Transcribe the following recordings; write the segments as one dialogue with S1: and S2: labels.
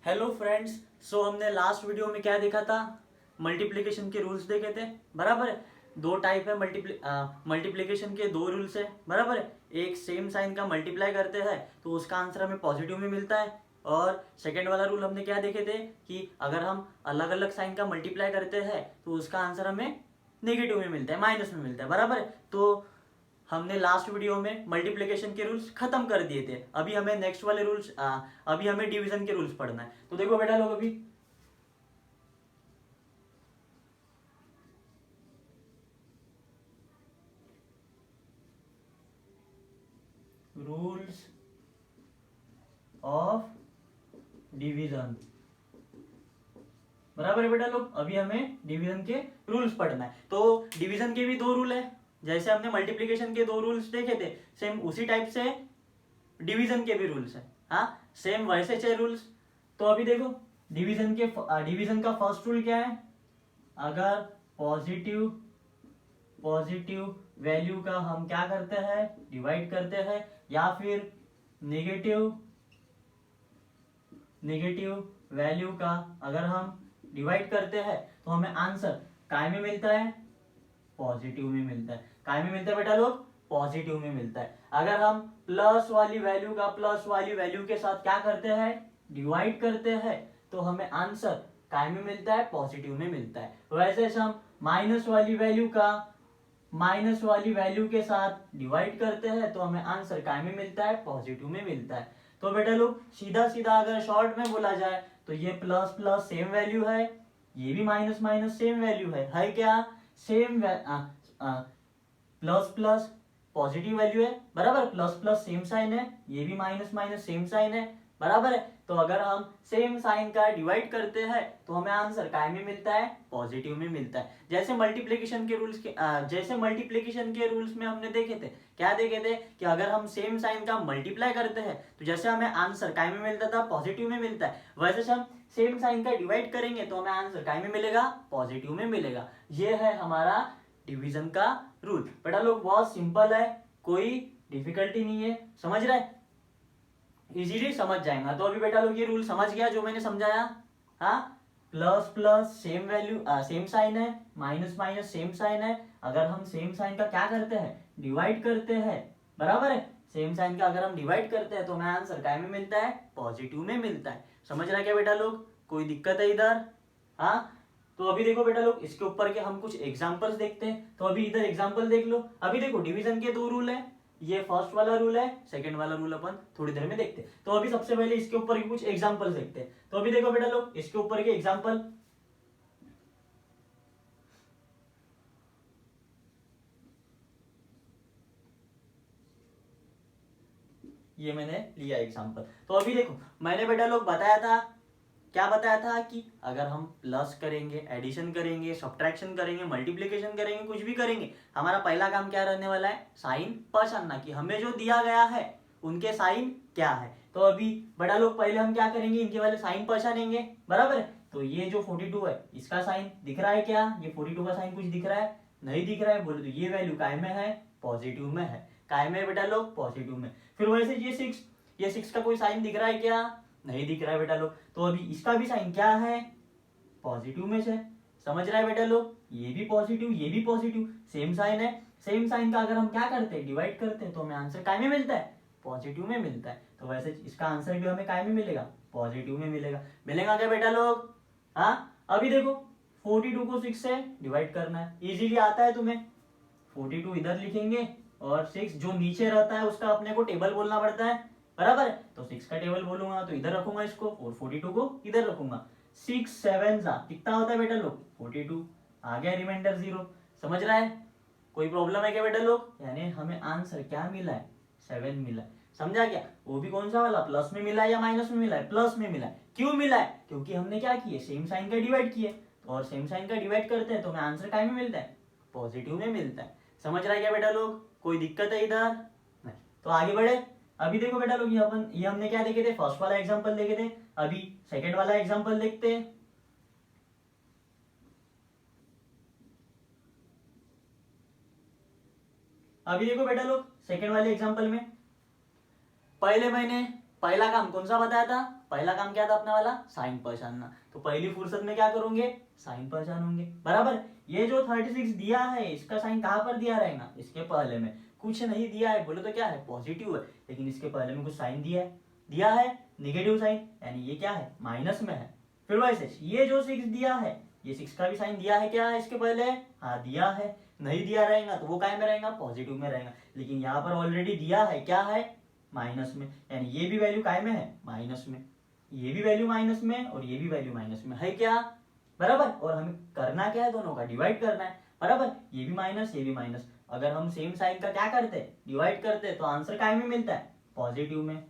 S1: Hello friends. सो हमने last video में क्या देखा था? मल्टीप्लिकेशन के रूल्स देखे थे। बराबर है। दो टाइप है मल्टीप्लिकेशन के, दो रूल्स है। बराबर है। एक सेम साइन का मल्टीप्लाई करते हैं तो उसका आंसर हमें पॉजिटिव में मिलता है, और सेकेंड वाला रूल हमने क्या देखे थे कि अगर हम अलग अलग साइन का मल्टीप्लाई करते हैं तो उसका आंसर हमें नेगेटिव में मिलता है, माइनस में मिलता है। बराबर है। तो हमने लास्ट वीडियो में मल्टीप्लिकेशन के रूल्स खत्म कर दिए थे। अभी हमें नेक्स्ट वाले रूल्स, अभी हमें डिवीजन के रूल्स पढ़ना है। तो देखो बेटा लोग, अभी रूल्स ऑफ डिवीजन। बराबर है बेटा लोग, अभी हमें डिवीजन के रूल्स पढ़ना है। तो डिवीजन के भी दो रूल है, जैसे हमने मल्टीप्लिकेशन के दो रूल्स देखे थे, सेम उसी टाइप से डिवीजन के भी रूल्स है। हाँ, सेम वैसे 6 रूल्स। तो अभी देखो, डिवीजन का फर्स्ट रूल क्या है? अगर पॉजिटिव पॉजिटिव वैल्यू का हम क्या करते हैं, डिवाइड करते हैं, या फिर नेगेटिव नेगेटिव वैल्यू का अगर हम डिवाइड करते हैं तो हमें आंसर काय में मिलता है? पॉजिटिव में मिलता है। काय में मिलता है बेटा लोग? पॉजिटिव में मिलता है। अगर हम प्लस वाली वैल्यू का प्लस वाली वैल्यू के साथ क्या करते हैं, डिवाइड करते हैं, तो हमें आंसर काय में मिलता है? पॉजिटिव में मिलता है। वैसे हम माइनस वाली वैल्यू का माइनस वाली वैल्यू के साथ डिवाइड करते हैं तो हमें आंसर काय में मिलता है? पॉजिटिव में मिलता है। तो बेटा लोग, सीधा सीधा अगर शॉर्ट में बोला जाए तो ये प्लस प्लस सेम वैल्यू है, ये भी माइनस माइनस सेम वैल्यू है क्या? Same plus plus positive value है। बराबर, प्लस प्लस सेम साइन है, ये भी माइनस माइनस सेम साइन है। बराबर है। तो अगर हम सेम साइन का डिवाइड करते हैं तो हमें आंसर काय में मिलता है? पॉजिटिव में मिलता है। जैसे मल्टीप्लिकेशन के रूल्स के जैसे मल्टीप्लिकेशन के रूल्स में हमने देखे थे, क्या देखे थे कि अगर हम सेम साइन का मल्टीप्लाई करते हैं तो जैसे हमें आंसर काय में मिलता था, पॉजिटिव में मिलता है, वैसे हम सेम साइन का डिवाइड करेंगे तो हमें आंसर काय में मिलेगा? पॉजिटिव में मिलेगा। ये है हमारा डिवीजन का रूल। बेटा लोग, बहुत सिंपल है, कोई डिफिकल्टी नहीं है, समझ रहे हैं? इजीली समझ जाएगा। तो अभी बेटा लोग ये रूल समझ गया जो मैंने समझाया? हाँ, plus plus same value same sign है, माइनस माइनस सेम साइन है। अगर हम सेम साइन का क्या करते हैं, डिवाइड करते हैं, बराबर है, सेम साइन का अगर हम डिवाइड करते हैं तो हमें आंसर काय में मिलता है? पॉजिटिव में मिलता है। समझ रहा है क्या बेटा लोग? कोई दिक्कत है इधर? हाँ। तो अभी देखो बेटा लोग, इसके ऊपर के हम कुछ एग्जांपल्स देखते हैं। तो अभी इधर एग्जांपल देख लो। अभी देखो, डिवीजन के दो रूल है, ये फर्स्ट वाला रूल है, सेकंड वाला रूल अपन थोड़ी देर में देखते हैं। तो अभी सबसे पहले इसके ऊपर के कुछ एग्जांपल्स देखते हैं। तो अभी देखो बेटा लोग, इसके ऊपर के एग्जांपल, ये मैंने लिया एग्जांपल। तो अभी देखो, मैंने बेटा लोग बताया था, क्या बताया था कि अगर हम प्लस करेंगे, एडिशन करेंगे, सब्ट्रैक्शन करेंगे, मल्टीप्लिकेशन करेंगे, कुछ भी करेंगे, हमारा पहला काम क्या रहने वाला है? साइन पहचानना, कि हमें जो दिया गया है उनके साइन क्या है। तो अभी बड़ा लोग, पहले हम क्या करेंगे, इनके वाले साइन पहचानेंगे। बराबर है। तो ये जो 42 है, इसका साइन दिख रहा है क्या? ये 42 का साइन कुछ दिख रहा है? नहीं दिख रहा है। बोले तो ये वैल्यू काय में है? पॉजिटिव में है। काय में बेटा लोग? पॉजिटिव में। फिर वैसे ये 6 का कोई साइन दिख रहा है क्या? नहीं दिख रहा है बेटा लोग। तो अभी इसका भी साइन क्या है? पॉजिटिव में से। समझ रहा है बेटा लोग? ये भी पॉजिटिव, ये भी पॉजिटिव, सेम साइन है। सेम साइन का अगर हम क्या करते हैं, डिवाइड करते हैं, तो हमें आंसर काय में मिलता है? पॉजिटिव में मिलता है। तो वैसे इसका आंसर भी हमें काय में मिलेगा? पॉजिटिव में मिलेगा। मिलेगा क्या बेटा लोग? हाँ। अभी देखो, 42 को 6 से डिवाइड करना है, इजीली आता है तुम्हें। 42 इधर लिखेंगे, और 6 जो नीचे रहता है उसका अपने को टेबल बोलना पड़ता है। बराबर है। तो 6 का टेबल बोलूंगा तो इधर रखूंगा इसको, और 42 को इधर रखूंगा। 6 7 कितना होता है बेटा लोग? 42। आ गया रिमाइंडर 0। समझ रहा है? कोई प्रॉब्लम है क्या बेटा लोग? यानी हमें आंसर क्या मिला है? 7 मिला है। समझा क्या? वो भी कौन सा वाला, प्लस में मिला है या माइनस में मिला है? प्लस में मिला है। क्यों मिला है? क्योंकि हमने क्या किए, सेम साइन का डिवाइड किए, और सेम साइन का डिवाइड करते हैं तो हमें आंसर काय में मिलता है? पॉजिटिव में मिलता है। समझ रहा है क्या बेटा लोग? कोई दिक्कत है इधर? नहीं। तो आगे बढ़े। अभी देखो बेटा लोग, ये हमने क्या देखे थे, फर्स्ट वाला एग्जांपल देखे थे। अभी सेकंड वाला एग्जांपल देखते हैं। अभी देखो बेटा लोग, सेकंड वाले एग्जांपल में पहले मैंने पहला काम कौन सा बताया था? पहला काम क्या था अपना वाला? साइन पहचानना। तो पहली फुर्सत में क्या करोगे? साइन पहचानोगे, बराबर। ये जो 36 दिया है इसका साइन कहाँ पर दिया रहेगा? इसके पहले में। कुछ नहीं दिया है बोले तो क्या है? पॉजिटिव है, लेकिन इसके पहले में कुछ साइन दिया है निगेटिव साइन, यानी ये क्या है? माइनस में है। फिर वैसे ये जो 6 दिया है, ये 6 का भी साइन दिया है क्या इसके पहले? हाँ दिया है। नहीं दिया रहेगा तो वो काय में रहेगा? पॉजिटिव में रहेगा। लेकिन यहाँ पर ऑलरेडी दिया है, क्या है? माइनस में, यानी ये भी वैल्यू काय में है? माइनस में। ये भी वैल्यू माइनस में और ये भी वैल्यू माइनस में है क्या? बराबर। और हमें करना क्या है? दोनों का डिवाइड करना है, बराबर। ये भी माइनस, ये भी माइनस। अगर हम सेम साइन का क्या करते? डिवाइड करते, तो आंसर काय में मिलता है? पॉजिटिव में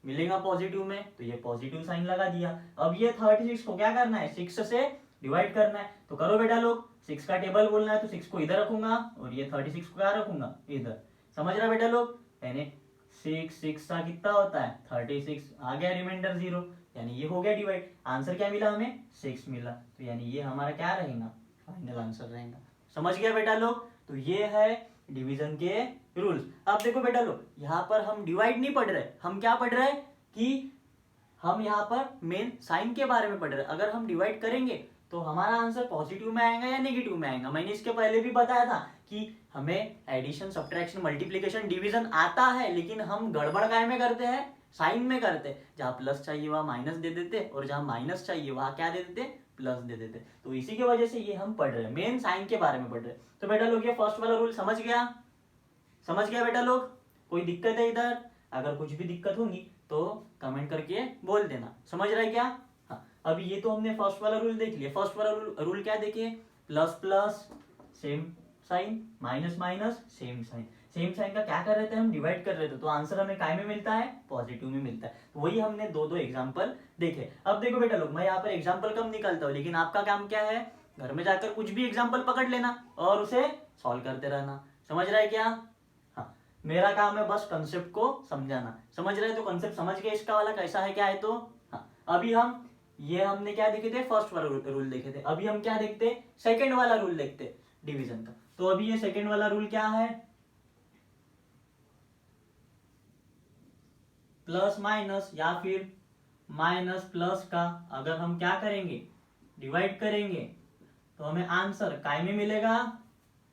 S1: मिलेगा। पॉजिटिव में तो ये पॉजिटिव साइन लगा दिया। अब ये 36 को क्या करना है? 6 से डिवाइड करना है। तो करो बेटा लोग, 6 का टेबल बोलना है तो 6 को इधर रखूंगा और ये 36 को क्या रखूंगा? इधर। समझ रहा बेटा लोग? यानी 6 का कितना होता है? 36। आ गया रिमाइंडर 0, यानी ये हो गया डिवाइड। आंसर क्या मिला हमें? 6 मिला। तो यानी ये हमारा क्या रहेगा? फाइनल आंसर रहेगा। समझ गया बेटा लोग? तो ये है डिवीजन के रूल्स। अब देखो बेटा लोग, यहाँ पर हम डिवाइड नहीं पढ़ रहे, हम क्या पढ़ रहे हैं कि हम यहाँ पर मेन साइन के बारे में पढ़ रहे हैं। अगर हम डिवाइड करेंगे तो हमारा आंसर पॉजिटिव में आएगा या नेगेटिव में आएगा। मैंने इसके पहले भी बताया था कि हमें एडिशन, सब्ट्रैक्शन, मल्टीप्लिकेशन, डिवीजन आता है, लेकिन हम गड़बड़ काय में करते हैं? साइन में करते हैं। जहाँ प्लस चाहिए वहां माइनस दे देते और जहाँ माइनस चाहिए वहां क्या दे देते? प्लस दे देते। तो इसी की वजह से ये हम पढ़ रहे हैं, मेन साइन के बारे में पढ़ रहे हैं। तो बेटा लोग ये फर्स्ट वाला रूल समझ गया? समझ गया बेटा लोग? कोई दिक्कत है इधर? अगर कुछ भी दिक्कत होगी तो कमेंट करके बोल देना। समझ रहा है क्या? हाँ, अभी ये तो हमने फर्स्ट वाला रूल देख लिया। फर्स्ट वाला रूल क्या देखिए? Plus plus same sign, minus minus same sign. Same sign का क्या कर रहे थे? हम डिवाइड कर रहे थे, तो आंसर हमें काय में मिलता है? पॉजिटिव में मिलता है। तो वही हमने दो एग्जाम्पल देखे। अब देखो बेटा लोग, मैं यहाँ पर एग्जाम्पल कम निकालता हूँ, लेकिन आपका काम क्या है? घर में जाकर कुछ भी एग्जाम्पल पकड़ लेना और उसे सॉल्व करते रहना। समझ रहा है क्या? हाँ, मेरा काम है बस कंसेप्ट को समझाना। समझ रहे? तो कंसेप्ट समझ गए इसका वाला कैसा है क्या है? तो हाँ, अभी हम ये हमने क्या देखे थे? फर्स्ट वाला रूल देखे थे। अभी हम क्या देखते? सेकंड वाला रूल देखते डिवीजन का। तो अभी ये सेकंड वाला रूल क्या है? प्लस माइनस या फिर माइनस प्लस का अगर हम क्या करेंगे? डिवाइड करेंगे तो हमें आंसर काय में मिलेगा?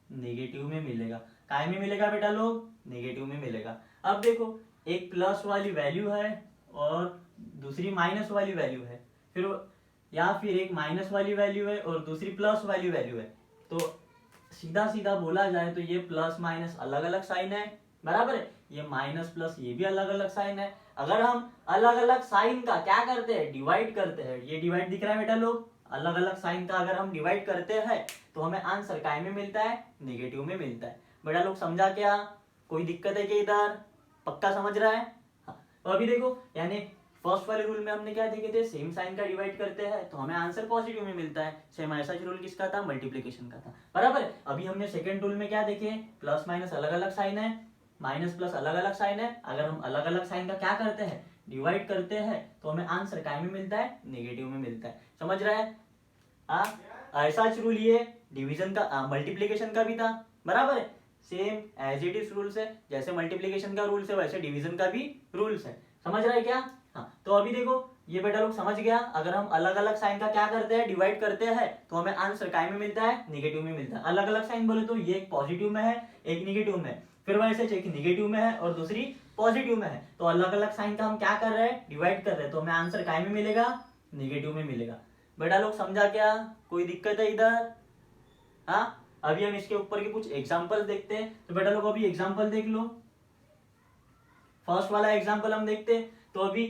S1: नेगेटिव में मिलेगा। काय में मिलेगा बेटा लोग? नेगेटिव में मिलेगा। अब देखो, एक प्लस वाली वैल्यू है और दूसरी माइनस वाली वैल्यू है, फिर या फिर एक माइनस वाली वैल्यू है और दूसरी प्लस वाली वैल्यू है। तो सीधा सीधा बोला जाए तो ये प्लस माइनस अलग अलग साइन है, बराबर है। ये माइनस प्लस ये भी अलग अलग साइन है। अगर हम अलग अलग साइन का क्या करते हैं? डिवाइड करते हैं। ये डिवाइड दिख रहा है बेटा लोग? अलग अलग साइन का अगर हम डिवाइड करते हैं तो हमें आंसर काय में मिलता है? नेगेटिव में मिलता है। बेटा लोग समझा क्या? कोई दिक्कत है क्या इधर? पक्का समझ रहा है? हाँ, तो अभी देखो, यानी फर्स्ट वाले रूल में हमने क्या देखे थे? सेम साइन का डिवाइड करते हैं तो हमें आंसर पॉजिटिव में मिलता है। सेम ऐसा रूल किसका था? मल्टीप्लिकेशन का था, बराबर। अभी हमने सेकंड रूल में क्या देखे? प्लस माइनस अलग अलग साइन है, माइनस प्लस अलग अलग साइन है। अगर हम अलग अलग साइन का क्या करते हैं? डिवाइड करते हैं तो हमें आंसर काय में मिलता है? नेगेटिव में मिलता है। समझ रहा है? ऐसा रूल ये डिवीजन का, मल्टीप्लिकेशन का भी था, बराबर है। Same as it is rules है, जैसे मल्टीप्लिकेशन का रूल्स है वैसे डिवीजन का भी रूल्स है। समझ रहा है क्या? हाँ, तो अभी देखो, ये बेटा लोग समझ गया। अगर हम अलग अलग साइन का क्या करते हैं? डिवाइड करते हैं तो हमें आंसर काय में मिलता है? नेगेटिव में मिलता है। अलग अलग साइन बोले तो ये एक पॉजिटिव में है, एक नेगेटिव में है, फिर वैसे एक नेगेटिव में है और दूसरी पॉजिटिव में है। तो अलग अलग साइन का हम क्या कर रहे हैं? डिवाइड कर रहे हैं, तो हमें आंसर काय में मिलेगा? नेगेटिव में मिलेगा। बेटा लोग समझा क्या? कोई दिक्कत है इधर? हाँ, अभी हम इसके ऊपर के कुछ एग्जाम्पल देखते हैं। तो बेटा लोग अभी एग्जाम्पल देख लो। फर्स्ट वाला एग्जाम्पल हम देखते हैं। तो अभी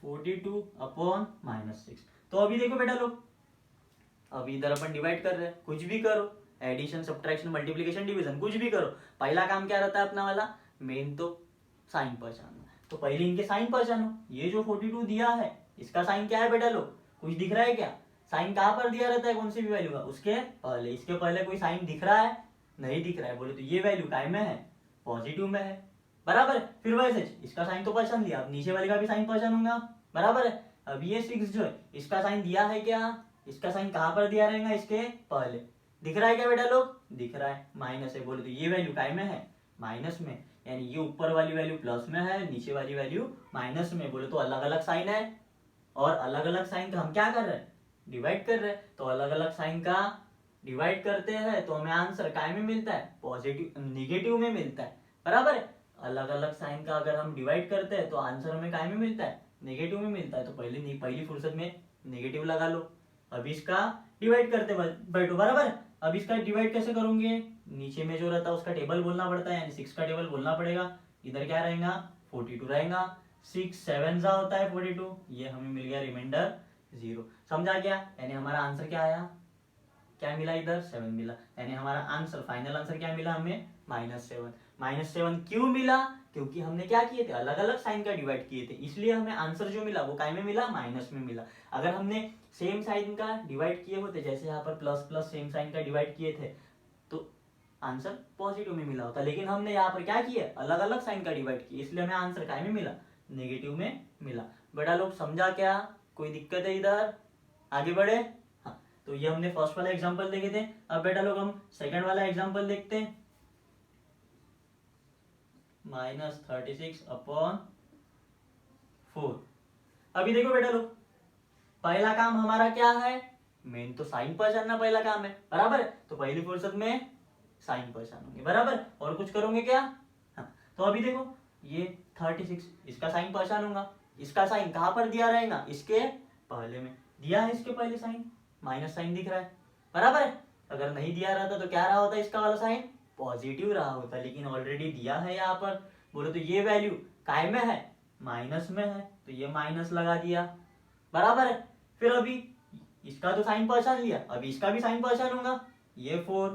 S1: 42/-6। तो अभी देखो बेटा लोग, अभी इधर अपन डिवाइड कर रहे हैं, कुछ भी करो, एडिशन, सब्ट्रैक्शन, मल्टीप्लिकेशन, डिवीजन, कुछ भी करो, पहला काम क्या रहता है अपना वाला? मेन तो साइन पहचानना। तो पहले इनके साइन पहचानो। ये जो 42 दिया है इसका साइन क्या है बेटा लोग? कुछ दिख रहा है क्या? साइन कहाँ पर दिया रहता है कौन सी भी वैल्यू का? उसके पहले। इसके पहले कोई साइन दिख रहा है? नहीं दिख रहा है बोले तो ये वैल्यू काय में है? पॉजिटिव में है, बराबर है। फिर वैसे इसका साइन तो पहचान लिया, अब नीचे वाले का भी साइन पहचानूंगा, बराबर है। अब ये 6 जो है इसका साइन दिया है क्या? इसका साइन कहाँ पर दिया रहेगा? इसके पहले। दिख रहा है क्या बेटा लोग? दिख रहा है, माइनस है बोले तो ये वैल्यू काय में है? माइनस में। यानी ये ऊपर वाली वैल्यू प्लस में है, नीचे वाली वैल्यू माइनस में। बोले तो अलग अलग साइन है, और अलग अलग साइन का हम क्या कर रहे हैं, डिवाइड कर रहे हैं। तो अलग अलग साइन का डिवाइड करते हैं तो हमें आंसर काय में मिलता है, पॉजिटिव निगेटिव में मिलता है, बराबर है। अलग अलग साइन का अगर हम डिवाइड करते हैं तो आंसर हमें काय में मिलता है, नेगेटिव में मिलता है। तो पहली फुर्सत में नेगेटिव लगा लो। अब इसका डिवाइड करते बैठो, बराबर। अब इसका डिवाइड कैसे करोगे, नीचे में जो रहता है उसका टेबल बोलना पड़ता है, यानी 6 का टेबल बोलना पड़ेगा। इधर क्या रहेगा, 42 रहेगा। 6 7 जा होता है 42, ये हमें मिल गया रिमाइंडर 0। समझा क्या, यानी हमारा आंसर क्या आया, क्या मिला, इधर 7 मिला। यानी हमारा आंसर, फाइनल आंसर क्या मिला हमें, -7। -7 क्यों मिला, क्योंकि हमने क्या किए थे, अलग अलग साइन का डिवाइड किए थे, इसलिए हमें आंसर जो मिला वो काय में मिला, माइनस में मिला। अगर हमने सेम साइन का डिवाइड किए होते, जैसे यहाँ पर प्लस प्लस सेम साइन का डिवाइड किए थे, तो आंसर पॉजिटिव में मिला होता। लेकिन हमने यहाँ पर क्या किया, अलग अलग साइन का डिवाइड किया, इसलिए हमें आंसर काय में मिला, नेगेटिव में मिला। बेटा लोग समझा क्या, कोई दिक्कत है इधर, आगे बढ़े। हाँ, तो ये हमने फर्स्ट वाला एग्जांपल देखे थे। अब बेटा लोग हम सेकंड वाला एग्जांपल देखते हैं। -36/4। अभी देखो बेटा लोग, पहला काम हमारा क्या है, मेन तो साइन पहचानना पहला काम है, बराबर। तो पहली फुर्सत में साइन पहचानोगे, बराबर। और कुछ करोगे क्या, हाँ। तो अभी देखो ये 36, इसका साइन पहचानूंगा। इसका साइन कहां पर दिया रहेगा, इसके पहले में दिया है, इसके पहले साइन माइनस साइन दिख रहा है, बराबर। अगर नहीं दिया रहता तो क्या रहा होता, इसका वाला साइन पॉजिटिव रहा होता, लेकिन ऑलरेडी दिया है यहाँ पर। बोले तो ये वैल्यू काय में है, माइनस में है, तो ये माइनस लगा दिया, बराबर है। फिर अभी इसका तो साइन पहचान लिया, अभी इसका भी साइन पहचानूंगा, ये 4,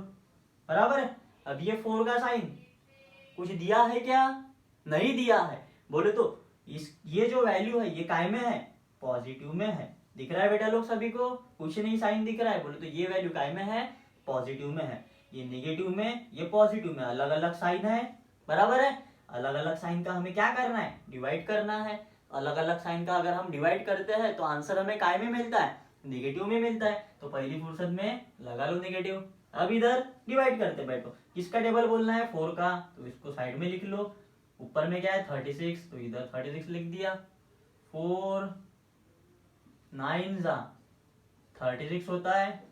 S1: बराबर है। अब ये 4 का साइन कुछ दिया है क्या, नहीं दिया है। बोले तो ये जो वैल्यू है ये काय में है, पॉजिटिव में है। दिख रहा है बेटा लोग सभी को, कुछ नहीं साइन दिख रहा है। बोले तो ये वैल्यू काय में है, पॉजिटिव में है। ये नेगेटिव में, ये पॉजिटिव में, अलग अलग साइन है, बराबर है। अलग अलग साइन का हमें क्या करना है, डिवाइड करना है। अलग अलग साइन का अगर हम डिवाइड करते हैं तो आंसर हमें काय में मिलता है, नेगेटिव में मिलता है। तो पहली फुर्सत में लगा लो नेगेटिव। अब इधर डिवाइड करते बैठो, किसका टेबल बोलना है, 4 का, तो इसको साइड में लिख लो। ऊपर में क्या है 36, तो इधर 36 लिख दिया। 4 9 जा 36 होता है,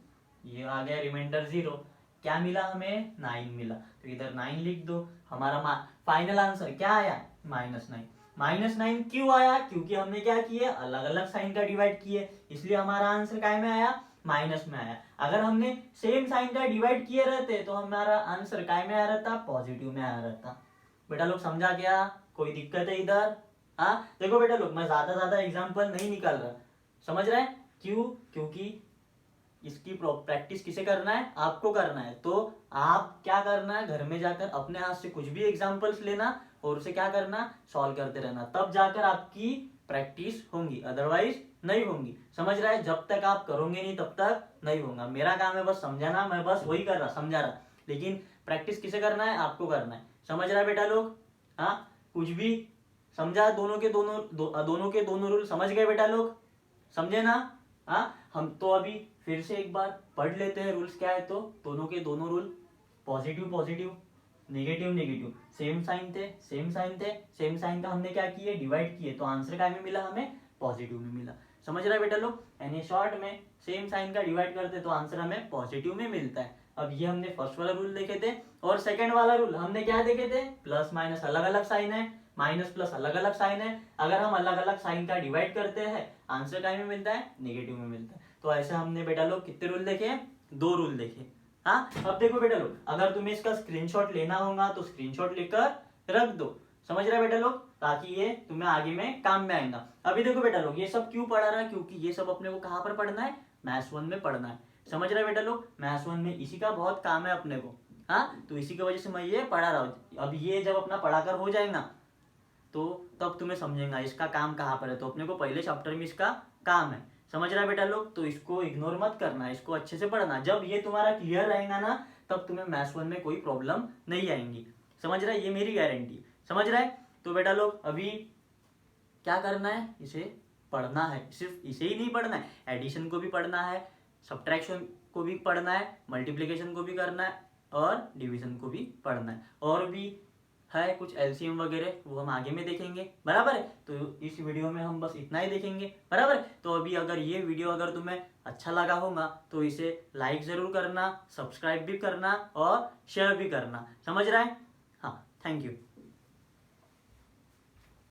S1: ये आ गया रिमाइंडर 0। क्या मिला हमें, 9 मिला, तो इधर 9 लिख दो। हमारा फाइनल आंसर क्या आया, -9। -9 क्यों आया, क्योंकि हमने क्या किया, अलग अलग साइन का डिवाइड किए, इसलिए हमारा आंसर काय में आया, माइनस में आया। अगर हमने सेम साइन का डिवाइड किए रहते तो हमारा आंसर काय में आया रहता, पॉजिटिव में आया रहता। बेटा लोग समझा क्या, कोई दिक्कत है इधर, हाँ। देखो बेटा लोग, मैं ज्यादा एग्जाम्पल नहीं निकाल रहा, समझ रहे हैं क्यों, क्योंकि इसकी प्रैक्टिस किसे करना है, आपको करना है। तो आप क्या करना है, घर में जाकर अपने हाथ से कुछ भी एग्जांपल्स लेना और उसे क्या करना, सॉल्व करते रहना, तब जाकर आपकी प्रैक्टिस होंगी, अदरवाइज नहीं होंगी। समझ रहा है, जब तक आप करोगे नहीं तब तक नहीं होगा। मेरा काम है बस समझाना, मैं बस वही कर रहा, समझा रहा, लेकिन प्रैक्टिस किसे करना है, आपको करना है। समझ रहा है बेटा लोग, हाँ। कुछ भी समझा, दोनों के दोनों रूल समझ गए बेटा लोग, समझे ना, हाँ। हम तो अभी फिर से एक बार पढ़ लेते हैं रूल्स क्या है। तो दोनों के दोनों rule, positive positive, negative negative, same sign थे, सेम साइन थे, सेम साइन का हमने क्या किए, डिवाइड किए, तो आंसर क्या में मिला, हमें पॉजिटिव में मिला। समझ रहा है बेटा लोग, यानी शॉर्ट में सेम साइन का डिवाइड करते तो आंसर हमें पॉजिटिव में मिलता है। अब ये हमने फर्स्ट वाला रूल देखे थे, और सेकंड वाला रूल हमने क्या देखे थे, प्लस माइनस अलग अलग साइन है, माइनस प्लस अलग अलग साइन है। अगर हम अलग अलग साइन का डिवाइड करते हैं आंसर काय में मिलता है, नेगेटिव में मिलता है। तो ऐसे हमने बेटा लोग कितने रूल देखे, 2 रूल देखे, हाँ। अब देखो बेटा लोग, अगर तुम्हें इसका स्क्रीनशॉट लेना होगा तो स्क्रीनशॉट लेकर रख दो, समझ रहे बेटा लोग, ताकि ये तुम्हें आगे में काम में आएगा। अभी देखो बेटा लोग, ये सब क्यों पढ़ा रहा है, क्योंकि ये सब अपने को कहाँ पर पढ़ना है, मैथ्स 1 में पढ़ना है। समझ रहे बेटा लोग, मैथ्स 1 में इसी का बहुत काम है अपने को, हाँ। तो इसी की वजह से मैं ये पढ़ा रहा हूँ। अब ये जब अपना पढ़ाकर हो जाएगा तो तब तुम्हें समझेगा इसका काम कहाँ पर है। तो अपने को पहले चैप्टर में इसका काम है, समझ रहा है बेटा लोग। तो इसको इग्नोर मत करना, इसको अच्छे से पढ़ना। जब ये तुम्हारा क्लियर रहेगा ना, तब तुम्हें मैथ्स 1 में कोई प्रॉब्लम नहीं आएंगी, समझ रहा है, ये मेरी गारंटी, समझ रहा है। तो बेटा लोग अभी क्या करना है, इसे पढ़ना है, सिर्फ इसे ही नहीं पढ़ना है, एडिशन को भी पढ़ना है, सब्ट्रैक्शन को भी पढ़ना है, मल्टीप्लिकेशन को भी करना है, और डिवीजन को भी पढ़ना है, और भी है कुछ एलसीएम वगैरह, वो हम आगे में देखेंगे, बराबर है। तो इस वीडियो में हम बस इतना ही देखेंगे, बराबर है। तो अभी अगर ये वीडियो अगर तुम्हें अच्छा लगा होगा तो इसे लाइक जरूर करना, सब्सक्राइब भी करना और शेयर भी करना, समझ रहा है। हाँ, थैंक यू।